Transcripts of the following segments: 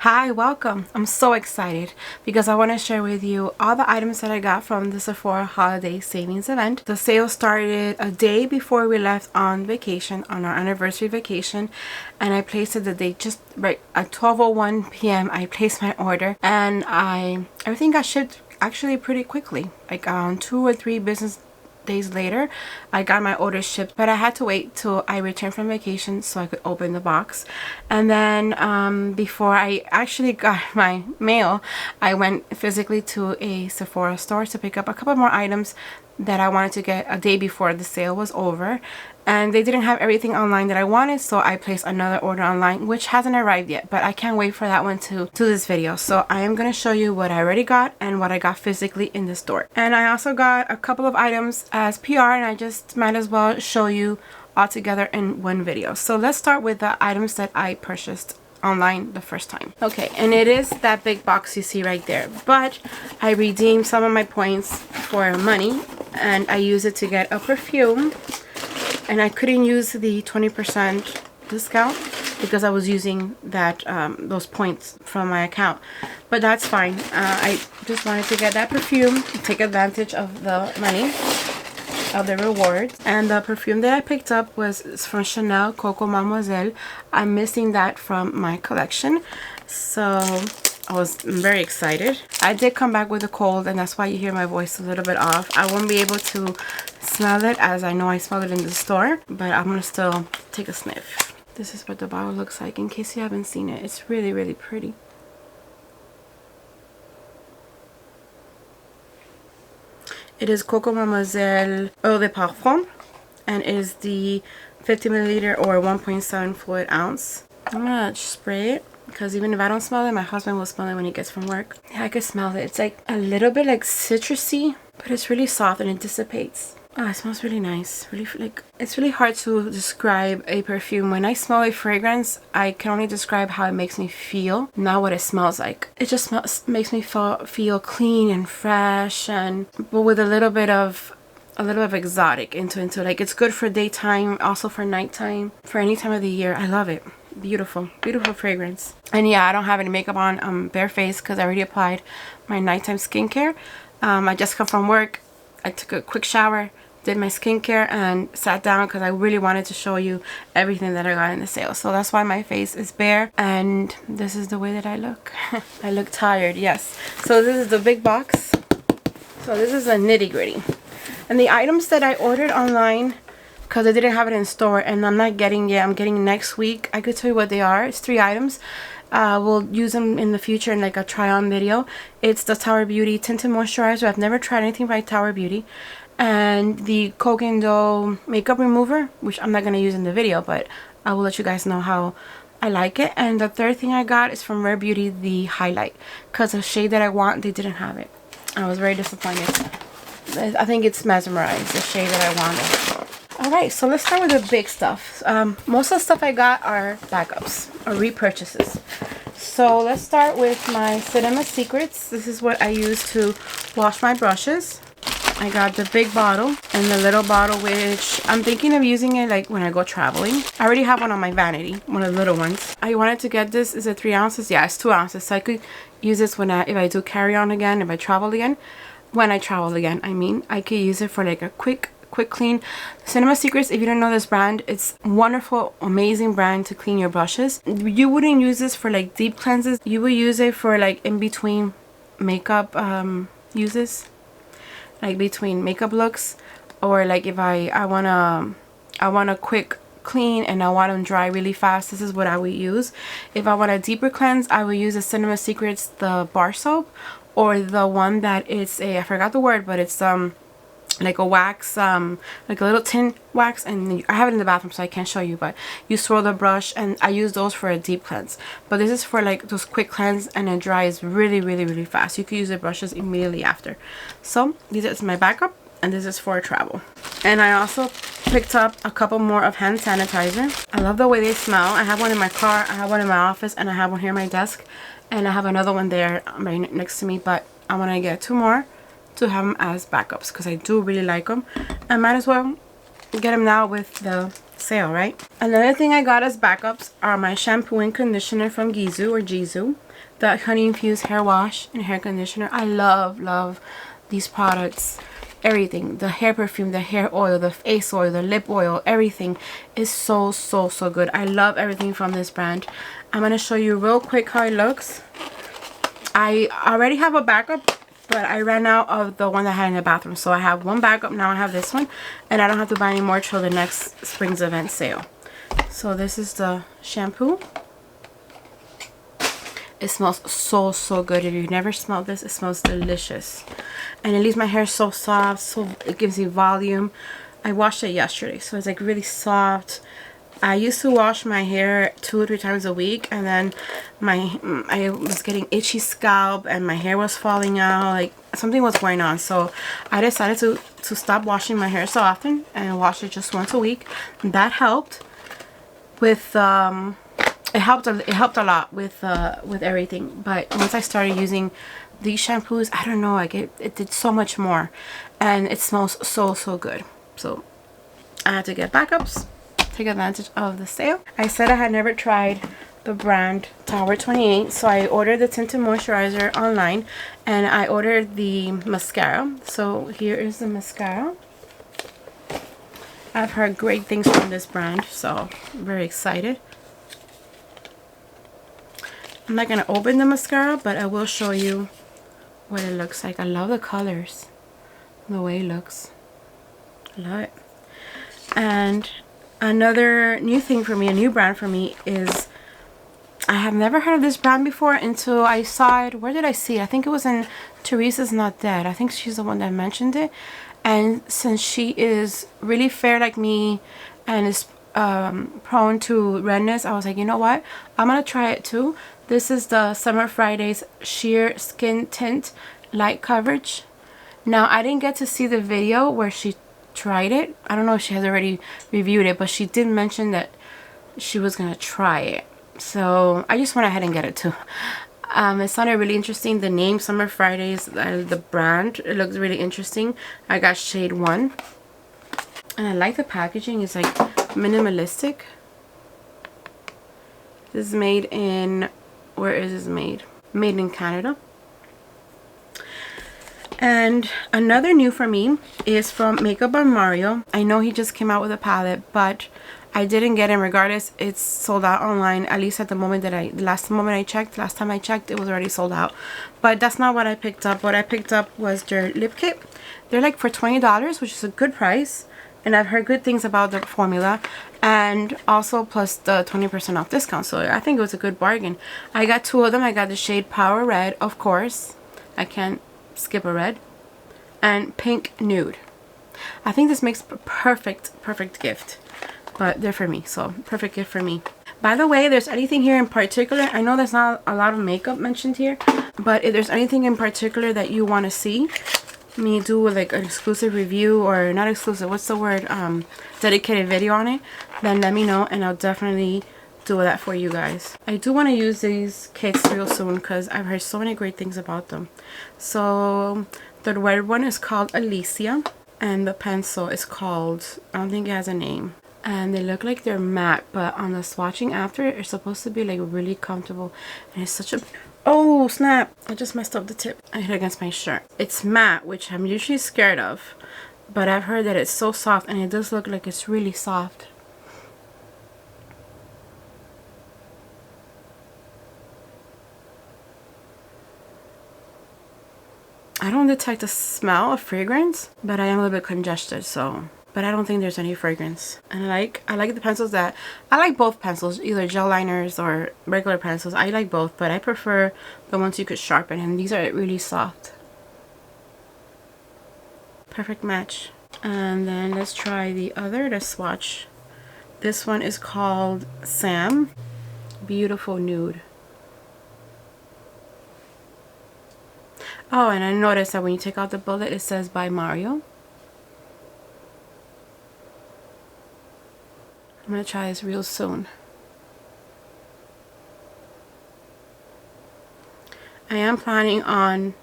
Hi, welcome. I'm so excited because I want to share with you all the items that I got from the Sephora Holiday Savings Event. The sale started a day before we left on vacation, on our anniversary vacation, and I placed it the day just right at 12:01 p.m. I placed my order, and everything got shipped actually pretty quickly, like 2 or 3 business days later. I got my order shipped, but I had to wait till I returned from vacation so I could open the box. And then before I actually got my mail, I went physically to a Sephora store to pick up a couple more items that I wanted to get a day before the sale was over, and they didn't have everything online that I wanted, so I placed another order online, which hasn't arrived yet, but I can't wait for that one to do this video. So I am going to show you what I already got and what I got physically in the store. And I also got a couple of items as PR, and I just might as well show you all together in one video. So let's start with the items that I purchased online the first time. Okay, and it is that big box you see right there, but I redeemed some of my points for money, and I used it to get a perfume, and I couldn't use the 20% discount because I was using that those points from my account, but that's fine. I just wanted to get that perfume, take advantage of the money, of the rewards. And the perfume that I picked up was from Chanel Coco Mademoiselle. I'm missing that from my collection, so I was very excited. I did come back with a cold, and that's why you hear my voice a little bit off. I won't be able to smell it as I know I smelled it in the store, but I'm gonna still take a sniff. This is what the bottle looks like in case you haven't seen it. It's really, really pretty. It is Coco Mademoiselle Eau de Parfum, and it is the 50 milliliter or 1.7 fluid ounce. I'm gonna spray it because even if I don't smell it, my husband will smell it when he gets from work. Yeah, I can smell it. It's like a little bit like citrusy, but it's really soft and it dissipates. Oh, it smells really nice. Really, like, it's really hard to describe a perfume. When I smell a fragrance, I can only describe how it makes me feel, not what it smells like. It just makes me feel clean and fresh, and but with a little bit of exotic into like, it's good for daytime, also for nighttime, for any time of the year. I love it. Beautiful, beautiful fragrance. And yeah, I don't have any makeup on, bare face because I already applied my nighttime skincare. I just come from work. I took a quick shower, did my skincare, and sat down because I really wanted to show you everything that I got in the sale. So that's why my face is bare, and this is the way that I look. I look tired, yes. So this is the big box. So this is a nitty-gritty. And the items that I ordered online, because I didn't have it in store and I'm not getting yet, I'm getting next week. I could tell you what they are. It's 3 items. We'll use them in the future in like a try-on video. It's the Tower Beauty Tinted Moisturizer. I've never tried anything by Tower Beauty. And the Coke and Dough Makeup Remover, which I'm not going to use in the video, but I will let you guys know how I like it. And the third thing I got is from Rare Beauty, the highlight, because the shade that I want, they didn't have it. I was very disappointed. I think it's Mesmerized, the shade that I wanted. Alright, so let's start with the big stuff. Most of the stuff I got are backups or repurchases. So let's start with my Cinema Secrets. This is what I use to wash my brushes. I got the big bottle and the little bottle, which I'm thinking of using it like when I go traveling. I already have one on my vanity, one of the little ones. I wanted to get this. Is it 3 ounces? Yeah, it's 2 ounces. So I could use this when if I do carry on again, if I travel again. When I travel again, I mean, I could use it for like a quick clean. Cinema Secrets, if you don't know this brand, it's wonderful, amazing brand to clean your brushes. You wouldn't use this for like deep cleanses. You would use it for like in between makeup uses, like between makeup looks, or like if I want a quick clean and I want them dry really fast. This is what I would use. If I want a deeper cleanse, I would use the Cinema Secrets, the bar soap, or the one that is I forgot the word, but it's like a wax, like a little tin wax, and I have it in the bathroom so I can't show you, but you swirl the brush, and I use those for a deep cleanse. But this is for like those quick cleanse, and it dries really, really, really fast. You can use the brushes immediately after. So this is my backup, and this is for travel. And I also picked up a couple more of hand sanitizer. I love the way they smell. I have one in my car, I have one in my office, and I have one here in my desk, and I have another one there right next to me, but I want to get 2 more to have them as backups because I do really like them. I might as well get them now with the sale, right? Another thing I got as backups are my shampoo and conditioner from Gizu, the honey infused hair wash and hair conditioner. I love these products. Everything, the hair perfume, the hair oil, the face oil, the lip oil, everything is so good. I love everything from this brand. I'm going to show you real quick how it looks. I already have a backup, but I ran out of the one that I had in the bathroom. So I have one backup, now I have this one. And I don't have to buy any more till the next spring's event sale. So this is the shampoo. It smells so good. If you've never smelled this, it smells delicious. And it leaves my hair so soft, so it gives me volume. I washed it yesterday, so it's like really soft. I used to wash my hair 2 or 3 times a week, and then I was getting itchy scalp and my hair was falling out. Like something was going on, so I decided to stop washing my hair so often and wash it just once a week. And that helped with it helped a lot with everything. But once I started using these shampoos, I don't know, like it did so much more, and it smells so good. So I had to get backups, take advantage of the sale. I said I had never tried the brand Tower 28, so I ordered the tinted moisturizer online, and I ordered the mascara. So here is the mascara. I've heard great things from this brand, so I'm very excited. I'm not gonna open the mascara, but I will show you what it looks like. I love the colors, the way it looks. I love it. And another new thing for me, a new brand for me, is I have never heard of this brand before until I saw it. Where did I see it? I think it was in Teresa's Not Dead. I think she's the one that mentioned it. And since she is really fair like me and is prone to redness, I was like, you know what? I'm gonna try it too. This is the Summer Fridays Sheer Skin Tint Light Coverage. Now, I didn't get to see the video where she tried it. I don't know if she has already reviewed it, but she did mention that she was gonna try it. So I just went ahead and get it too. It sounded really interesting. The name Summer Fridays, the brand, it looks really interesting. I got shade 1. And I like the packaging. It's like minimalistic. This is made in, where is this made? Made in Canada. And another new for me is from Makeup by Mario. I know he just came out with a palette, but I didn't get it. Regardless, it's sold out online. At least at the moment that last time I checked, it was already sold out. But that's not what I picked up. What I picked up was their lip kit. They're like for $20, which is a good price. And I've heard good things about the formula, and also plus the 20% off discount. So I think it was a good bargain. I got 2 of them. I got the shade Power Red, of course. I can't skip a red. And Pink Nude. I think this makes a perfect gift. But they're for me, so perfect gift for me. By the way, if there's anything here in particular, I know there's not a lot of makeup mentioned here, but if there's anything in particular that you want to see me do like an exclusive review, or not exclusive, what's the word, dedicated video on it, then let me know and I'll definitely do that for you guys. I do want to use these kits real soon because I've heard so many great things about them. So the red one is called Alicia, and the pencil is called, I don't think it has a name. And they look like they're matte, but on the swatching after, it's supposed to be like really comfortable, and it's such a, oh snap, I just messed up the tip. I hit it against my shirt. It's matte, which I'm usually scared of, but I've heard that it's so soft, and it does look like it's really soft. I don't detect a smell of fragrance, but I am a little bit congested, so, but I don't think there's any fragrance. And I like the pencils that, I like both pencils, either gel liners or regular pencils. I like both, but I prefer the ones you could sharpen, and these are really soft. Perfect match. And then let's try the other, the swatch. This one is called Sam. Beautiful Nude. Oh, and I noticed that when you take out the bullet, it says by Mario. I'm going to try this real soon. I am planning on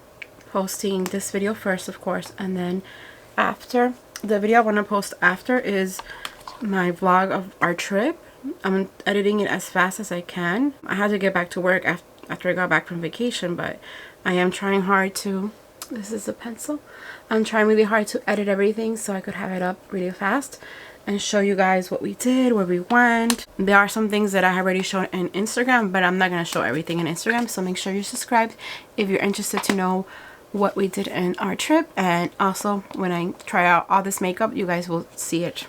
posting this video first, of course, and then after, the video I want to post after is my vlog of our trip. I'm editing it as fast as I can. I had to get back to work after I got back from vacation, but I am trying hard to, this is a pencil, I'm trying really hard to edit everything so I could have it up really fast and show you guys what we did, where we went. There are some things that I have already shown in Instagram, but I'm not going to show everything in Instagram, so make sure you're subscribed if you're interested to know what we did in our trip. And also when I try out all this makeup, you guys will see it.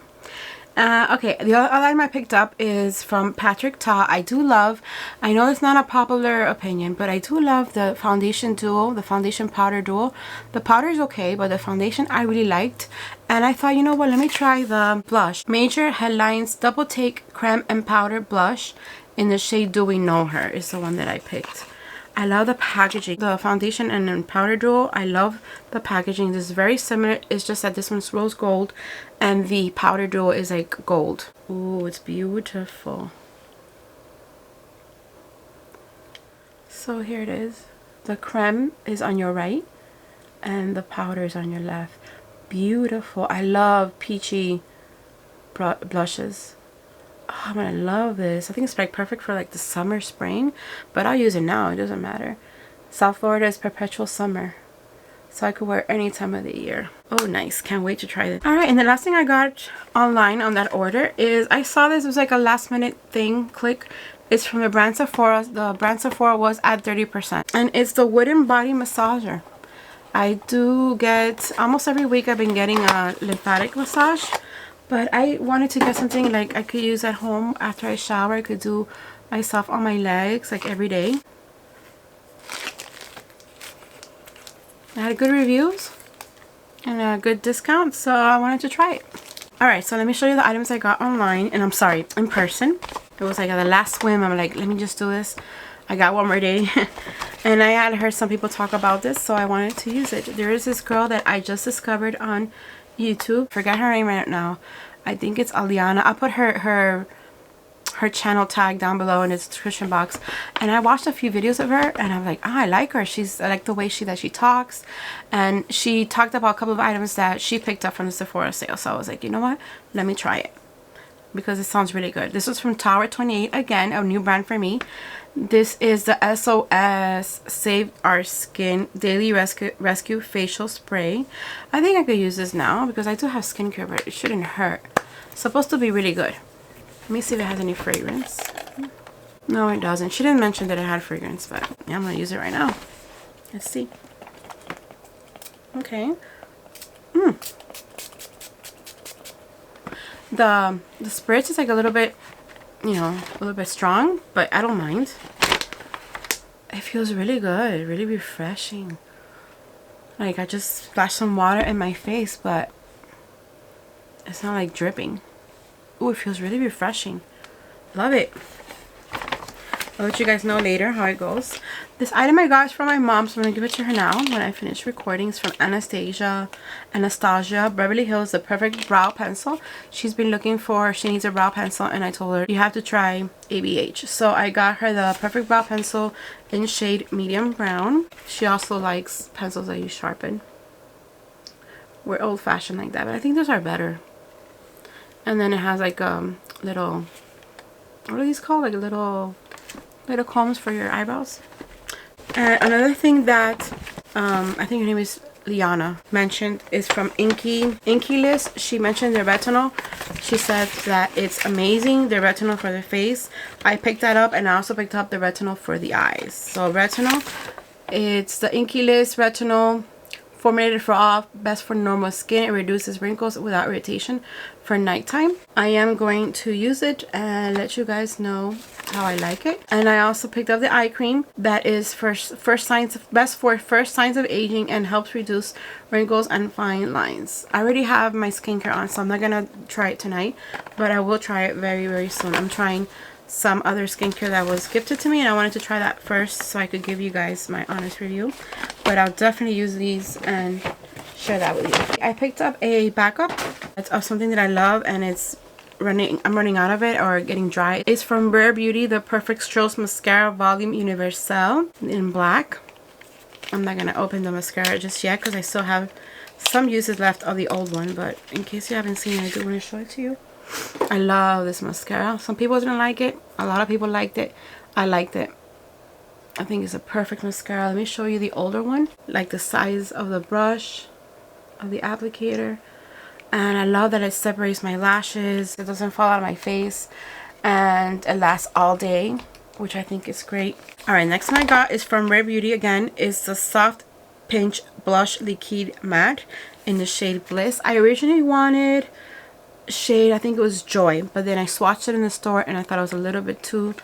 Okay, the other item I picked up is from Patrick Ta. I do love, I know it's not a popular opinion, but I do love the foundation duo, the foundation powder duo. The powder is okay, but the foundation I really liked. And I thought, you know what, let me try the blush. Major Headlines Double Take Creme and Powder Blush in the shade Do We Know Her is the one that I picked. I love the packaging. The foundation and then powder duo, I love the packaging. This is very similar. It's just that this one's rose gold and the powder duo is like gold. Ooh, it's beautiful. So here it is. The creme is on your right and the powder is on your left. Beautiful. I love peachy blushes. Oh, I'm gonna love this. I think it's like perfect for like the summer, spring, but I'll use it now. It doesn't matter. South Florida is perpetual summer, so I could wear any time of the year. Oh, nice. Can't wait to try this. All right, and the last thing I got online on that order is I saw this. It was like a last minute thing. Click. It's from the brand Sephora. The brand Sephora was at 30%, and it's the wooden body massager. I do get almost every week. I've been getting a lymphatic massage. But I wanted to get something like I could use at home after I shower. I could do myself on my legs like every day. I had good reviews and a good discount, so I wanted to try it. Alright, so let me show you the items I got online. And I'm sorry, in person. It was like at the last swim. I'm like, let me just do this. I got one more day. And I had heard some people talk about this, so I wanted to use it. There is this girl that I just discovered on YouTube. Forget her name right now. I think it's Aliana. I'll put her channel tag down below in the description box. And I watched a few videos of her and I'm like, oh, I like her. I like the way that she talks. And she talked about a couple of items that she picked up from the Sephora sale. So I was like, you know what? Let me try it because it sounds really good. This was from Tower 28. Again, a new brand for me. This is the SOS Save Our Skin Daily Rescue Facial Spray. I think I could use this now because I do have skincare, but it shouldn't hurt. It's supposed to be really good. Let me see if it has any fragrance. No, it doesn't. She didn't mention that it had fragrance, but yeah, I'm going to use it right now. Let's see. Okay. The spritz is like a little bit, you know, a little bit strong, but I don't mind. It feels really good, really refreshing. Like I just splashed some water in my face, but it's not like dripping. Ooh, it feels really refreshing. Love it. I'll let you guys know later how it goes. This item I got is from my mom, so I'm going to give it to her now when I finish recording. It's from Anastasia Beverly Hills, the perfect brow pencil. She's been looking for, she needs a brow pencil, and I told her, you have to try ABH. So I got her the perfect brow pencil in shade medium brown. She also likes pencils that you sharpen. We're old-fashioned like that, but I think those are better. And then it has like little, what are these called? Like little combs for your eyebrows. And another thing that I think her name is Liana mentioned is from Inky List. She mentioned their retinol. She said that it's amazing, their retinol for the face. I picked that up, and I also picked up the retinol for the eyes. So retinol, it's the Inky List retinol, formulated for all, best for normal skin. It reduces wrinkles without irritation for nighttime. I am going to use it and let you guys know how I like it. And I also picked up the eye cream that is best for first signs of aging and helps reduce wrinkles and fine lines. I already have my skincare on, so I'm not gonna try it tonight, but I will try it very, very soon. I'm trying some other skincare that was gifted to me, and I wanted to try that first so I could give you guys my honest review. But I'll definitely use these and share that with you. I picked up a backup of something that I love, and I'm running out of it or getting dry. It's from Rare Beauty, the Perfect Strokes Mascara Volume Universelle in black. I'm not gonna open the mascara just yet because I still have some uses left of the old one, but in case you haven't seen it, I do want to show it to you. I love this mascara. Some people didn't like it. A lot of people liked it. I liked it. I think it's a perfect mascara. Let me show you the older one. Like the size of the brush, of the applicator. And I love that it separates my lashes. It doesn't fall out of my face. And it lasts all day, which I think is great. Alright, next one I got is from Rare Beauty again. Is the Soft Pinch Blush Liquide Matte in the shade Bliss. I originally wanted shade, I think it was Joy, but then I swatched it in the store and I thought it was a little bit too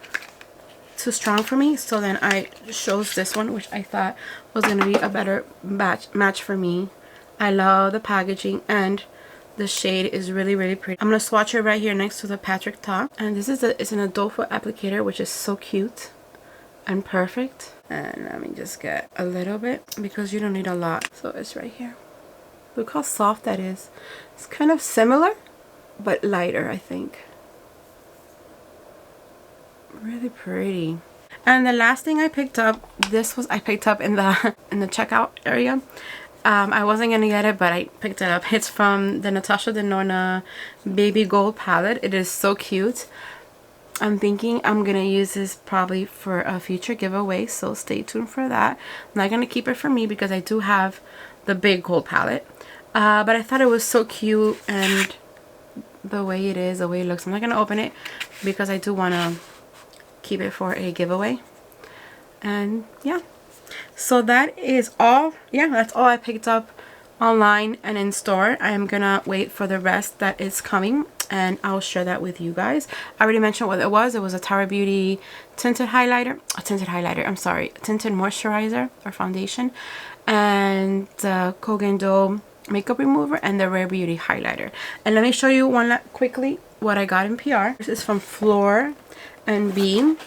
strong for me, so then I chose this one, which I thought was going to be a better match for me. I love the packaging and the shade is really, really pretty. I'm going to swatch it right here next to the Patrick Top, and this is it's an Adolfo applicator, which is so cute and perfect. And let me just get a little bit because you don't need a lot. So it's right here. Look how soft that is. It's kind of similar but lighter, I think. Really pretty. And the last thing I picked up, I picked up in the checkout area. I wasn't gonna get it, but I picked it up. It's from the Natasha Denona Baby Gold palette. It is so cute. I'm thinking I'm gonna use this probably for a future giveaway, so stay tuned for that. I'm not gonna keep it for me because I do have the big gold palette, but I thought it was so cute, and the way it is, the way it looks, I'm not gonna open it because I do want to keep it for a giveaway. And yeah, so that is all. Yeah, that's all I picked up online and in store. I am gonna wait for the rest that is coming and I'll share that with you guys. I already mentioned what it was. It was a Tara Beauty tinted highlighter, tinted moisturizer or foundation, and the Kogan Do makeup remover, and the Rare Beauty highlighter. And let me show you quickly what I got in PR. This is from Floor and Beam.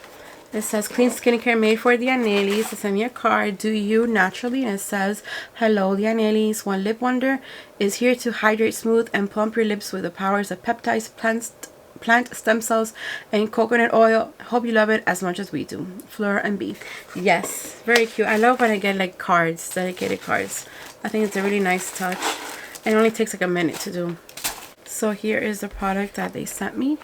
It says clean skincare made for Dianelys. They sent me a card. Do you naturally? And it says, hello Dianelys. One lip wonder is here to hydrate, smooth, and plump your lips with the powers of peptides, plant stem cells, and coconut oil. Hope you love it as much as we do. Floor and Beam. Yes, very cute. I love when I get like cards, dedicated cards. I think it's a really nice touch. It only takes like a minute to do. So here is the product that they sent me.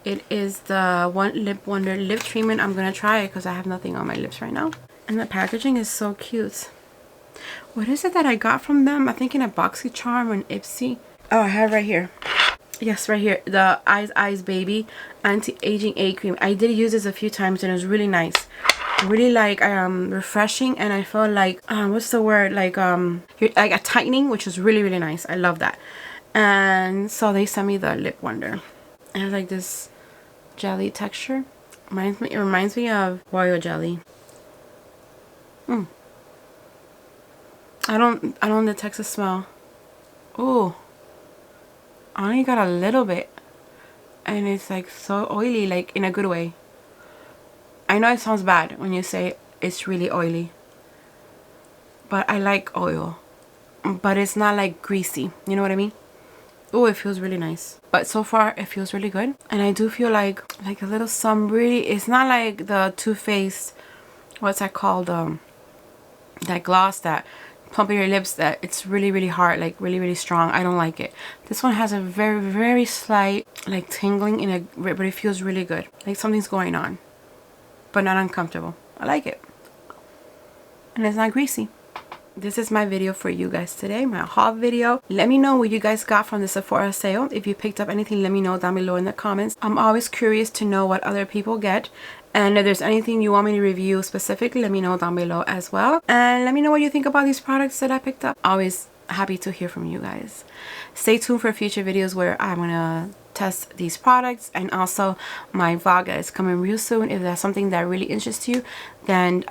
It is the One Lip Wonder lip treatment. I'm gonna try it because I have nothing on my lips right now. And the packaging is so cute. What is it that I got from them? I think in a BoxyCharm or an Ipsy. Oh, I have right here. Yes, right here. The Eyes Baby Anti-Aging A Cream. I did use this a few times and it was really nice. Really like refreshing, and I felt like what's the word, like like a tightening, which was really, really nice. I love that. And so they sent me the Lip Wonder. It has like this jelly texture. It reminds me of royal jelly. I don't detect the smell. Oh, I only got a little bit, and it's like so oily, like in a good way. I know it sounds bad when you say it's really oily, but I like oil, but it's not like greasy, you know what I mean? Oh, it feels really nice. But so far it feels really good, and I do feel like a little really, it's not like the Too Faced, what's that called, that gloss that plump your lips, that it's really, really hard, like really, really strong. I don't like it. This one has a very, very slight like tingling but it feels really good, like something's going on, but not uncomfortable. I like it, and it's not greasy. This is my video for you guys today, my haul video. Let me know what you guys got from the Sephora sale. If you picked up anything, let me know down below in the comments. I'm always curious to know what other people get, and if there's anything you want me to review specifically, let me know down below as well. And let me know what you think about these products that I picked up. Always happy to hear from you guys. Stay tuned for future videos where I'm gonna test these products, and also my vlog that is coming real soon. If that's something that really interests you, then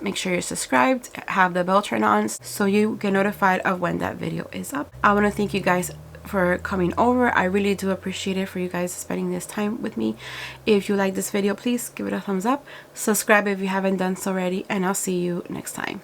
make sure you're subscribed, have the bell turned on so you get notified of when that video is up. I want to thank you guys for coming over. I really do appreciate it for you guys spending this time with me. If you like this video, please give it a thumbs up, subscribe if you haven't done so already, and I'll see you next time.